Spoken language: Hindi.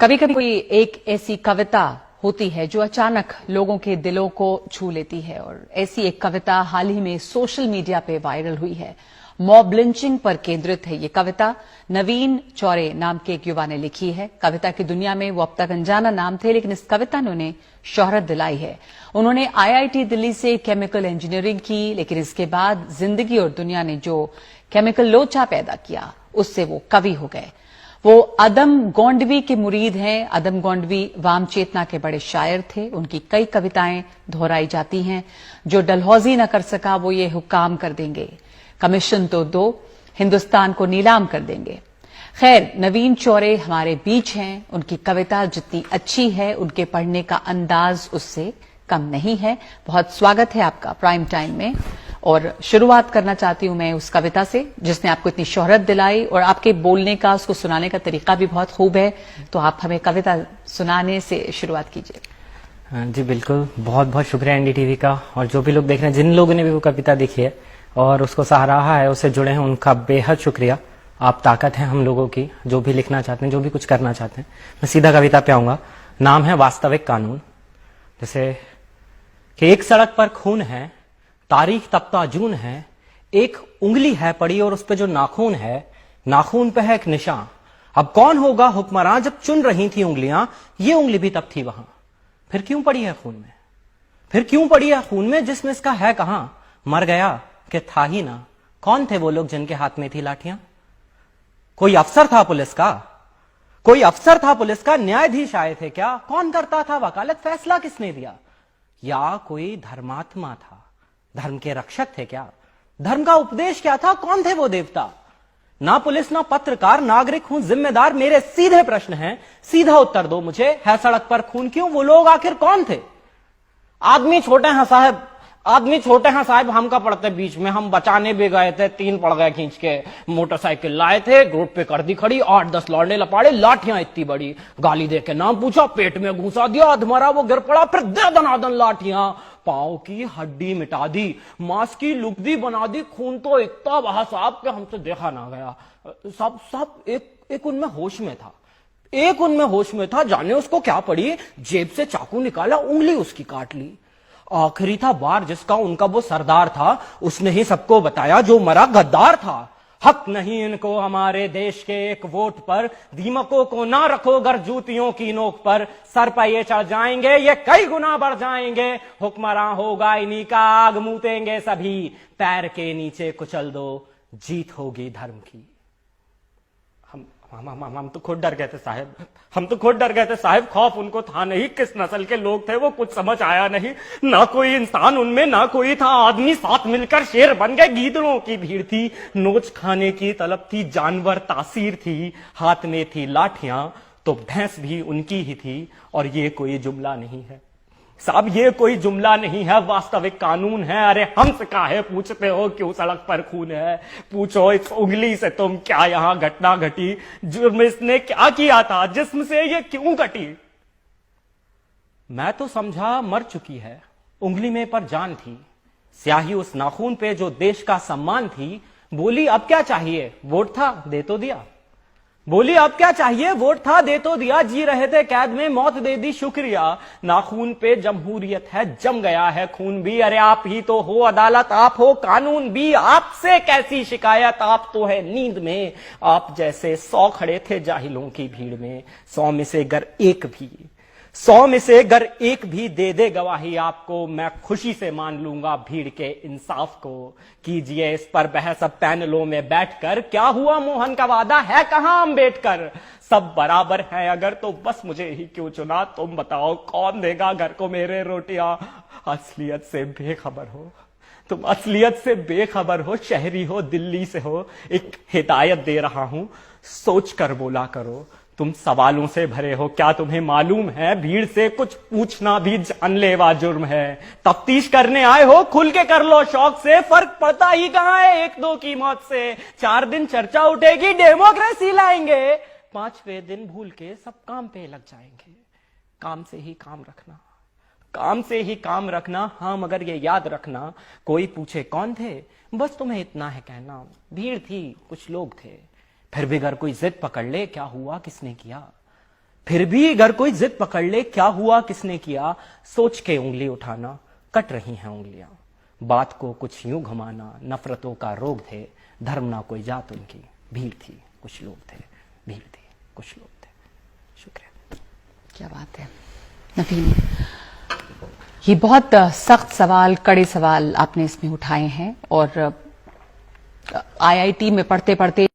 कभी कभी कोई एक ऐसी कविता होती है जो अचानक लोगों के दिलों को छू लेती है और ऐसी एक कविता हाल ही में सोशल मीडिया पे वायरल हुई है। मॉब लिंचिंग पर केंद्रित है ये कविता। नवीन चौरे नाम के एक युवा ने लिखी है। कविता की दुनिया में वो अब तक अनजाना नाम थे, लेकिन इस कविता ने उन्हें शोहरत दिलाई है। उन्होंने आईआईटी दिल्ली से केमिकल इंजीनियरिंग की, लेकिन इसके बाद जिंदगी और दुनिया ने जो केमिकल लोचा पैदा किया उससे वो कवि हो गए। वो अदम गोंडवी के मुरीद हैं। अदम गोंडवी वाम चेतना के बड़े शायर थे। उनकी कई कविताएं दोहराई जाती हैं। जो डलहौजी न कर सका वो ये हुक्काम कर देंगे, कमीशन तो दो, हिंदुस्तान को नीलाम कर देंगे। खैर, नवीन चौरे हमारे बीच हैं। उनकी कविता जितनी अच्छी है, उनके पढ़ने का अंदाज उससे कम नहीं है। बहुत स्वागत है आपका प्राइम टाइम में। और शुरुआत करना चाहती हूं मैं उस कविता से जिसने आपको इतनी शोहरत दिलाई, और आपके बोलने का, उसको सुनाने का तरीका भी बहुत खूब है। तो आप हमें कविता सुनाने से शुरुआत कीजिए। जी बिल्कुल, बहुत बहुत शुक्रिया एनडीटीवी का, और जो भी लोग देख रहे हैं, जिन लोगों ने भी वो कविता देखी है और उसको सराहा है, उससे जुड़े हैं, उनका बेहद शुक्रिया। आप ताकत हैं हम लोगों की, जो भी लिखना चाहते हैं, जो भी कुछ करना चाहते हैं। मैं सीधा कविता पे आऊंगा। नाम है वास्तविक कानून। जैसे कि एक सड़क पर खून है, तारीख तपता जून है, एक उंगली है पड़ी और उस पे जो नाखून है, नाखून पे है एक निशान। अब कौन होगा हुक्मरान जब चुन रही थी उंगलियां, ये उंगली भी तब थी वहां। फिर क्यों पड़ी है खून में, फिर क्यों पड़ी है खून में, जिसमें इसका है कहां, मर गया कि था ही ना। कौन थे वो लोग जिनके हाथ में थी लाठियां? कोई अफसर था पुलिस का, कोई अफसर था पुलिस का, न्यायाधीश आए थे क्या? कौन करता था वकालत, फैसला किसने दिया? या कोई धर्मात्मा था, धर्म के रक्षक थे क्या? धर्म का उपदेश क्या था? कौन थे वो देवता? ना पुलिस ना पत्रकार, नागरिक हूं जिम्मेदार। मेरे सीधे प्रश्न हैं, सीधा उत्तर दो मुझे। है सड़क पर खून क्यों? वो लोग आखिर कौन थे? आदमी छोटे हैं साहब, आदमी छोटे हैं साहब, हमका पड़ते बीच में। हम बचाने भी गए थे, 3 पड़ गए खींच के। मोटरसाइकिल लाए थे, रोड पे कर दी खड़ी, 8-10 लौंडे लपाड़े, लाठियां इतनी बड़ी। गाली दे के नाम पूछा, पेट में घुसा दिया, अधमरा वो गिर पड़ा, फिर दे दनादन लाठियां, पांव की हड्डी मिटा दी, मांस की लुगदी बना दी। खून तो इतना बहा साहब के हमसे देखा ना गया। सब एक उनमें होश में था, एक उनमें होश में था। जाने उसको क्या पड़ी, जेब से चाकू निकाला, उंगली उसकी काट ली। आखिरी था बार जिसका, उनका वो सरदार था, उसने ही सबको बताया जो मरा गद्दार था। हक नहीं इनको हमारे देश के एक वोट पर, दीमकों को ना रखो गर जूतियों की नोक पर। सर पर ये चढ़ जाएंगे, ये कई गुना बढ़ जाएंगे। हुक्मरान होगा इन्हीं का, आग मूतेंगे सभी। पैर के नीचे कुचल दो, जीत होगी धर्म की। हम तो खुद डर गए थे साहब, हम तो खुद डर गए थे साहब। खौफ उनको था नहीं, किस नस्ल के लोग थे वो कुछ समझ आया नहीं। ना कोई इंसान उनमें, ना कोई था आदमी। साथ मिलकर शेर बन गए, गीदड़ों की भीड़ थी। नोच खाने की तलब थी, जानवर तासीर थी। हाथ में थी लाठियां तो भैंस भी उनकी ही थी। और ये कोई जुमला नहीं है साहब, ये कोई जुमला नहीं है, वास्तविक कानून है। अरे हमसे काहे पूछते हो क्यों सड़क पर खून है? पूछो इस उंगली से तुम क्या यहां घटना घटी, जुर्म इसने क्या किया था, जिस्म से ये क्यों घटी? मैं तो समझा मर चुकी है, उंगली में पर जान थी। स्याही उस नाखून पे जो देश का सम्मान थी। बोली अब क्या चाहिए, वोट था दे तो दिया। बोली अब क्या चाहिए, वोट था दे तो दिया। जी रहे थे कैद में, मौत दे दी शुक्रिया। नाखून पे जमहूरियत है, जम गया है खून भी। अरे आप ही तो हो अदालत, आप हो कानून भी। आपसे कैसी शिकायत, आप तो है नींद में। आप जैसे 100 खड़े थे जाहिलों की भीड़ में। 100 में से गर एक भी दे दे गवाही आपको, मैं खुशी से मान लूंगा भीड़ के इंसाफ को। कीजिए इस पर बहस अब पैनलों में बैठकर। क्या हुआ मोहन का वादा, है कहां अम्बेडकर? सब बराबर हैं अगर तो बस मुझे ही क्यों चुना? तुम बताओ कौन देगा घर को मेरे रोटियां? असलियत से बेखबर हो तुम, असलियत से बेखबर हो। शहरी हो, दिल्ली से हो, एक हिदायत दे रहा हूं, सोच कर बोला करो। तुम सवालों से भरे हो, क्या तुम्हें मालूम है भीड़ से कुछ पूछना भी जानलेवा जुर्म है? तफ्तीश करने आए हो, खुल के कर लो शौक से। फर्क पड़ता ही कहां है 1-2 की मौत से। 4 दिन चर्चा उठेगी, डेमोक्रेसी लाएंगे। 5वें दिन भूल के सब काम पे लग जाएंगे। काम से ही काम रखना, काम से ही काम रखना। हाँ मगर ये याद रखना, कोई पूछे कौन थे, बस तुम्हें इतना है कहना, भीड़ थी कुछ लोग थे। फिर भी अगर कोई जिद पकड़ ले, क्या हुआ किसने किया, फिर भी अगर कोई जिद पकड़ ले, क्या हुआ किसने किया, सोच के उंगली उठाना, कट रही हैं उंगलियां। बात को कुछ यूं घुमाना, नफरतों का रोग थे, धर्म ना कोई जात उनकी, भीड़ थी कुछ लोग थे, भीड़ थी कुछ लोग थे। शुक्रिया। क्या बात है नवीन, ये बहुत सख्त सवाल, कड़े सवाल आपने इसमें उठाए हैं और आईआईटी में पढ़ते पढ़ते